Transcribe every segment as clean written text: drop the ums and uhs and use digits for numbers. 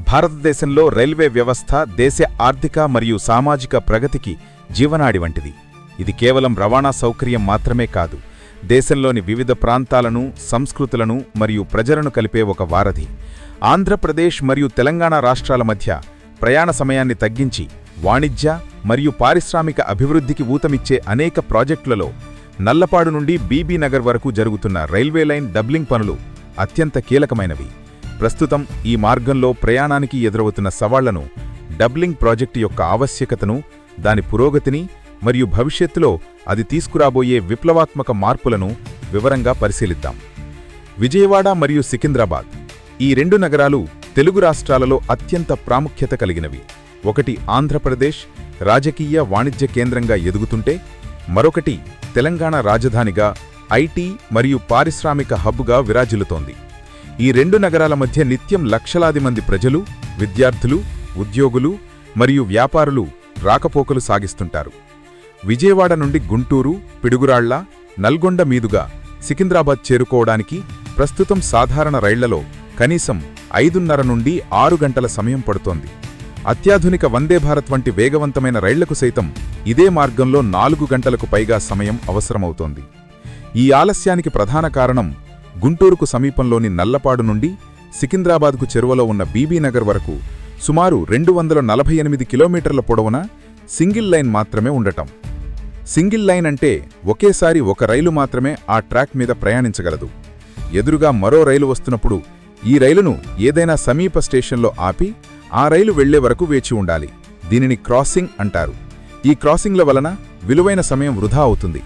భారతదేశంలో రైల్వే వ్యవస్థ దేశ ఆర్థిక మరియు సామాజిక ప్రగతికి జీవనాడి వంటిది. ఇది కేవలం రవాణా సౌకర్యం మాత్రమే కాదు, దేశంలోని వివిధ ప్రాంతాలను, సంస్కృతులను మరియు ప్రజలను కలిపే ఒక వారధి. ఆంధ్రప్రదేశ్ మరియు తెలంగాణ రాష్ట్రాల మధ్య ప్రయాణ సమయాన్ని తగ్గించి వాణిజ్య మరియు పారిశ్రామిక అభివృద్ధికి ఊతమిచ్చే అనేక ప్రాజెక్టులలో నల్లపాడు నుండి బీబీ నగర్ వరకు జరుగుతున్న రైల్వే లైన్ డబ్లింగ్ పనులు అత్యంత కీలకమైనవి. ప్రస్తుతం ఈ మార్గంలో ప్రయాణానికి ఎదురవుతున్న సవాళ్లను, డబ్లింగ్ ప్రాజెక్టు యొక్క ఆవశ్యకతను, దాని పురోగతిని మరియు భవిష్యత్తులో అది తీసుకురాబోయే విప్లవాత్మక మార్పులను వివరంగా పరిశీలిద్దాం. విజయవాడ మరియు సికింద్రాబాద్, ఈ రెండు నగరాలు తెలుగు రాష్ట్రాలలో అత్యంత ప్రాముఖ్యత కలిగినవి. ఒకటి ఆంధ్రప్రదేశ్ రాజకీయ వాణిజ్య కేంద్రంగా ఎదుగుతుంటే, మరొకటి తెలంగాణ రాజధానిగా, ఐటీ మరియు పారిశ్రామిక హబ్గా విరాజిల్లుతోంది. ఈ రెండు నగరాల మధ్య నిత్యం లక్షలాది మంది ప్రజలు, విద్యార్థులు, ఉద్యోగులు మరియు వ్యాపారులు రాకపోకలు సాగిస్తుంటారు. విజయవాడ నుండి గుంటూరు, పిడుగురాళ్ల, నల్గొండ మీదుగా సికింద్రాబాద్ చేరుకోవడానికి ప్రస్తుతం సాధారణ రైళ్లలో కనీసం 5:30 నుండి 6 గంటల సమయం పడుతోంది. అత్యాధునిక వందే భారత్ వంటి వేగవంతమైన రైళ్లకు సైతం ఇదే మార్గంలో 4 గంటలకు పైగా సమయం అవసరమవుతోంది. ఈ ఆలస్యానికి ప్రధాన కారణం గుంటూరుకు సమీపంలోని నల్లపాడు నుండి సికింద్రాబాద్కు చెరువలో ఉన్న బీబీనగర్ వరకు సుమారు 248 కిలోమీటర్ల పొడవున సింగిల్ లైన్ మాత్రమే ఉండటం. సింగిల్ లైన్ అంటే ఒకేసారి ఒక రైలు మాత్రమే ఆ ట్రాక్ మీద ప్రయాణించగలదు. ఎదురుగా మరో రైలు వస్తున్నప్పుడు ఈ రైలును ఏదైనా సమీప స్టేషన్లో ఆపి ఆ రైలు వెళ్లే వరకు వేచి ఉండాలి. దీనిని క్రాసింగ్ అంటారు. ఈ క్రాసింగ్ల వలన విలువైన సమయం వృధా అవుతుంది,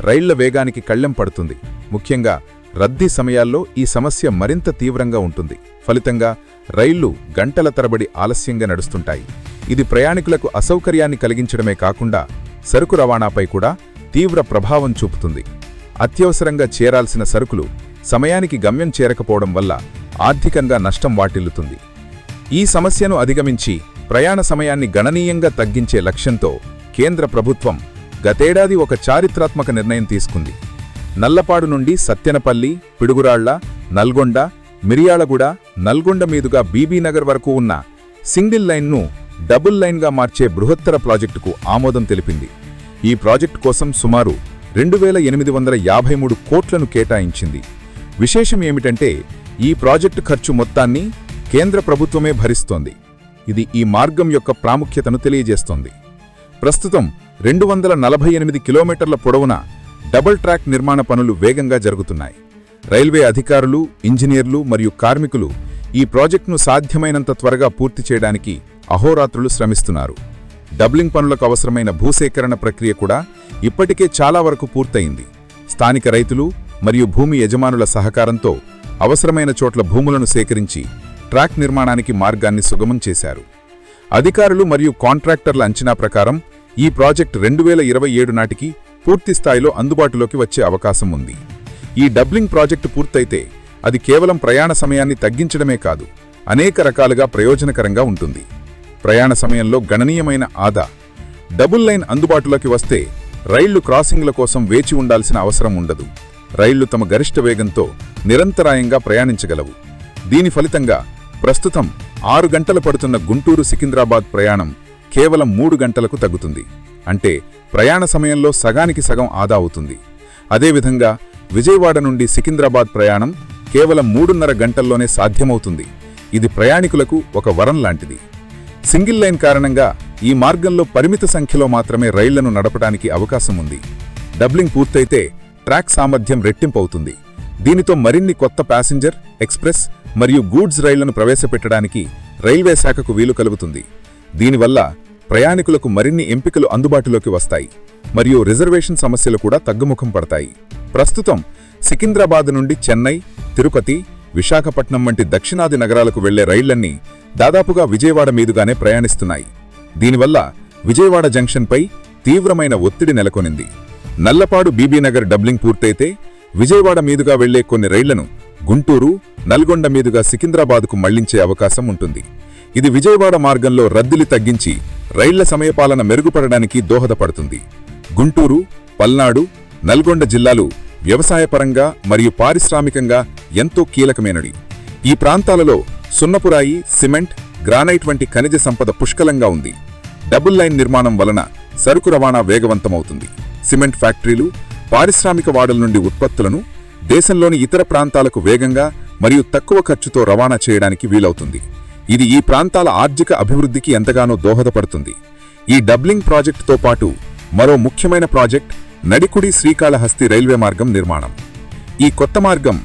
రైళ్ల వేగానికి కళ్లెం పడుతుంది. ముఖ్యంగా రద్దీ సమయాల్లో ఈ సమస్య మరింత తీవ్రంగా ఉంటుంది. ఫలితంగా రైళ్లు గంటల తరబడి ఆలస్యంగా నడుస్తుంటాయి. ఇది ప్రయాణికులకు అసౌకర్యాన్ని కలిగించడమే కాకుండా సరుకు రవాణాపై కూడా తీవ్ర ప్రభావం చూపుతుంది. అత్యవసరంగా చేరాల్సిన సరుకులు సమయానికి గమ్యం చేరకపోవడం వల్ల ఆర్థికంగా నష్టం వాటిల్లుతుంది. ఈ సమస్యను అధిగమించి ప్రయాణ సమయాన్ని గణనీయంగా తగ్గించే లక్ష్యంతో కేంద్ర ప్రభుత్వం గతేడాది ఒక చారిత్రాత్మక నిర్ణయం తీసుకుంది. నల్లపాడు నుండి సత్యనపల్లి, పిడుగురాళ్ల, నల్గొండ, మిర్యాలగూడ, నల్గొండ మీదుగా బీబీనగర్ వరకు ఉన్న సింగిల్ లైన్ను డబుల్ లైన్గా మార్చే బృహత్తర ప్రాజెక్టుకు ఆమోదం తెలిపింది. ఈ ప్రాజెక్టు కోసం సుమారు 2853 కోట్లను కేటాయించింది. విశేషం ఏమిటంటే ఈ ప్రాజెక్టు ఖర్చు మొత్తాన్ని కేంద్ర ప్రభుత్వమే భరిస్తోంది. ఇది ఈ మార్గం యొక్క ప్రాముఖ్యతను తెలియజేస్తోంది. ప్రస్తుతం 248 కిలోమీటర్ల పొడవున డబుల్ ట్రాక్ నిర్మాణ పనులు వేగంగా జరుగుతున్నాయి. రైల్వే అధికారులు, ఇంజనీర్లు మరియు కార్మికులు ఈ ప్రాజెక్టును సాధ్యమైనంత త్వరగా పూర్తి చేయడానికి అహోరాత్రులు శ్రమిస్తున్నారు. డబ్లింగ్ పనులకు అవసరమైన భూసేకరణ ప్రక్రియ కూడా ఇప్పటికే చాలా వరకు పూర్తయింది. స్థానిక రైతులు మరియు భూమి యజమానుల సహకారంతో అవసరమైన చోట్ల భూములను సేకరించి ట్రాక్ నిర్మాణానికి మార్గాన్ని సుగమం చేశారు. అధికారులు మరియు కాంట్రాక్టర్ల అంచనా ప్రకారం ఈ ప్రాజెక్టు 2027 నాటికి పూర్తిస్థాయిలో అందుబాటులోకి వచ్చే అవకాశం ఉంది. ఈ డబ్లింగ్ ప్రాజెక్టు పూర్తయితే అది కేవలం ప్రయాణ సమయాన్ని తగ్గించడమే కాదు, అనేక రకాలుగా ప్రయోజనకరంగా ఉంటుంది. ప్రయాణ సమయంలో గణనీయమైన ఆదా. డబుల్ లైన్ అందుబాటులోకి వస్తే రైళ్లు క్రాసింగ్ల కోసం వేచి ఉండాల్సిన అవసరం ఉండదు. రైళ్లు తమ గరిష్ట వేగంతో నిరంతరాయంగా ప్రయాణించగలవు. దీని ఫలితంగా ప్రస్తుతం 6 గంటలు పడుతున్న గుంటూరు సికింద్రాబాద్ ప్రయాణం కేవలం 3 గంటలకు తగ్గుతుంది. అంటే ప్రయాణ సమయంలో సగానికి సగం ఆదా అవుతుంది. అదేవిధంగా విజయవాడ నుండి సికింద్రాబాద్ ప్రయాణం కేవలం 3:30 గంటల్లోనే సాధ్యమవుతుంది. ఇది ప్రయాణికులకు ఒక వరం లాంటిది. సింగిల్ లైన్ కారణంగా ఈ మార్గంలో పరిమిత సంఖ్యలో మాత్రమే రైళ్లను నడపడానికి అవకాశం ఉంది. డబ్లింగ్ పూర్తయితే ట్రాక్ సామర్థ్యం రెట్టింపవుతుంది. దీనితో మరిన్ని కొత్త ప్యాసింజర్, ఎక్స్ప్రెస్ మరియు గూడ్స్ రైళ్లను ప్రవేశపెట్టడానికి రైల్వే శాఖకు వీలు కలుగుతుంది. దీనివల్ల ప్రయాణికులకు మరిన్ని ఎంపికలు అందుబాటులోకి వస్తాయి మరియు రిజర్వేషన్ సమస్యలు కూడా తగ్గుముఖం పడతాయి. ప్రస్తుతం సికింద్రాబాద్ నుండి చెన్నై, తిరుపతి, విశాఖపట్నం వంటి దక్షిణాది నగరాలకు వెళ్లే రైళ్లన్నీ దాదాపుగా విజయవాడ మీదుగానే ప్రయాణిస్తున్నాయి. దీనివల్ల విజయవాడ జంక్షన్పై తీవ్రమైన ఒత్తిడి నెలకొనింది. నల్లపాడు బీబీనగర్ డబ్లింగ్ పూర్తయితే విజయవాడ మీదుగా వెళ్లే కొన్ని రైళ్లను గుంటూరు, నల్గొండ మీదుగా సికింద్రాబాద్కు మళ్లించే అవకాశం ఉంటుంది. ఇది విజయవాడ మార్గంలో రద్దీని తగ్గించి రైళ్ల సమయపాలన మెరుగుపడడానికి దోహదపడుతుంది. గుంటూరు, పల్నాడు, నల్గొండ జిల్లాలు వ్యవసాయపరంగా మరియు పారిశ్రామికంగా ఎంతో కీలకమైనవి. ఈ ప్రాంతాలలో సున్నపురాయి, సిమెంట్ గ్రానైట్ వంటి ఖనిజ సంపద పుష్కలంగా ఉంది. డబుల్ లైన్ నిర్మాణం వలన సరుకు రవాణా వేగవంతమవుతుంది. సిమెంట్ ఫ్యాక్టరీలు, పారిశ్రామిక వాడల నుండి ఉత్పత్తులను దేశంలోని ఇతర ప్రాంతాలకు వేగంగా మరియు తక్కువ ఖర్చుతో రవాణా చేయడానికి వీలవుతుంది. ఇది ఈ ప్రాంతాల ఆర్థిక అభివృద్ధికి ఎంతగానో దోహదపడుతుంది. ఈ డబ్లింగ్ ప్రాజెక్టుతో పాటు మరో ముఖ్యమైన ప్రాజెక్ట్ నడికుడి శ్రీకాళహస్తి రైల్వే మార్గం నిర్మాణం. ఈ కొత్త మార్గం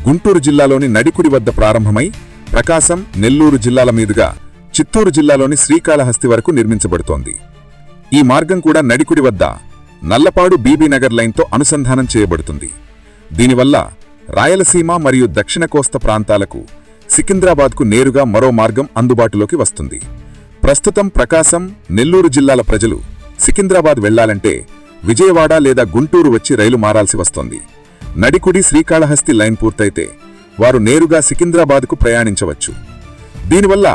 గుంటూరు జిల్లాలోని నడికుడి వద్ద ప్రారంభమై ప్రకాశం, నెల్లూరు జిల్లాల మీదుగా చిత్తూరు జిల్లాలోని శ్రీకాళహస్తి వరకు నిర్మించబడుతోంది. ఈ మార్గం కూడా నడికుడి వద్ద నల్లపాడు బీబీనగర్ లైన్తో అనుసంధానం చేయబడుతుంది. దీనివల్ల రాయలసీమ మరియు దక్షిణ కోస్తా ప్రాంతాలకు సికింద్రాబాద్కు నేరుగా మరో మార్గం అందుబాటులోకి వస్తుంది. ప్రస్తుతం ప్రకాశం, నెల్లూరు జిల్లాల ప్రజలు సికింద్రాబాద్ వెళ్లాలంటే విజయవాడ లేదా గుంటూరు వచ్చి రైలు మారాల్సి వస్తోంది. నడికుడి శ్రీకాళహస్తి లైన్ పూర్తయితే వారు నేరుగా సికింద్రాబాద్కు ప్రయాణించవచ్చు. దీనివల్ల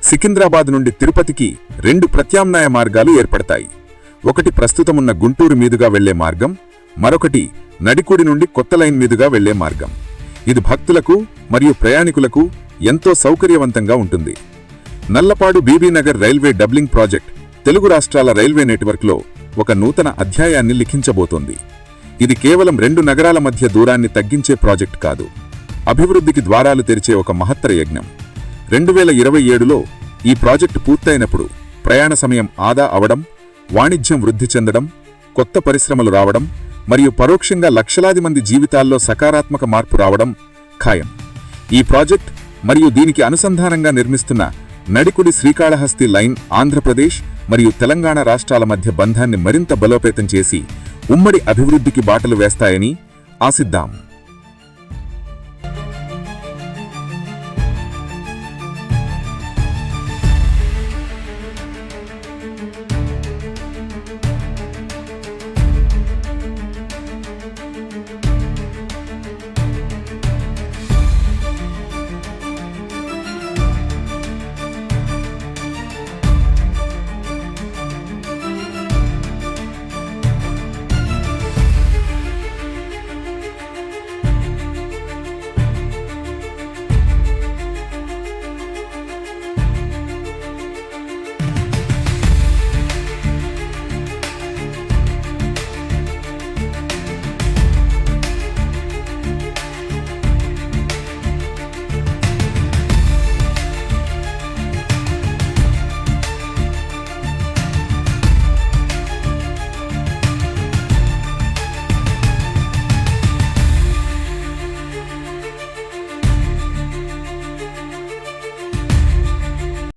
సికింద్రాబాద్ నుండి తిరుపతికి 2 ప్రత్యామ్నాయ మార్గాలు ఏర్పడతాయి. ఒకటి ప్రస్తుతమున్న గుంటూరు మీదుగా వెళ్లే మార్గం, మరొకటి నడికుడి నుండి కొత్త లైన్ మీదుగా వెళ్లే మార్గం. ఇది భక్తులకు మరియు ప్రయాణికులకు ఎంతో సౌకర్యవంతంగా ఉంటుంది. Nallapadu Bibinagar railway doubling project Telugu రాష్ట్రాల రైల్వే నెట్వర్క్లో ఒక నూతన అధ్యాయాన్ని లిఖించబోతోంది. ఇది కేవలం 2 నగరాల మధ్య దూరాన్ని తగ్గించే ప్రాజెక్ట్ కాదు, అభివృద్ధికి ద్వారాలు తెరిచే ఒక మహత్తర యజ్ఞం. 2027లో ఈ ప్రాజెక్టు పూర్తయినప్పుడు ప్రయాణ సమయం ఆదా అవడం, వాణిజ్యం వృద్ధి చెందడం, కొత్త పరిశ్రమలు రావడం మరియు పరోక్షంగా లక్షలాది మంది జీవితాల్లో సకారాత్మక మార్పు రావడం ఖాయం. ఈ ప్రాజెక్ట్ మరియు దీనికి అనుసంధానంగా నిర్మిస్తున్న నడికుడి శ్రీకాళహస్తి లైన్ ఆంధ్రప్రదేశ్ మరియు తెలంగాణ రాష్ట్రాల మధ్య బంధాన్ని మరింత బలోపేతం చేసి ఉమ్మడి అభివృద్ధికి బాటలు వేస్తాయని ఆశిద్దాం.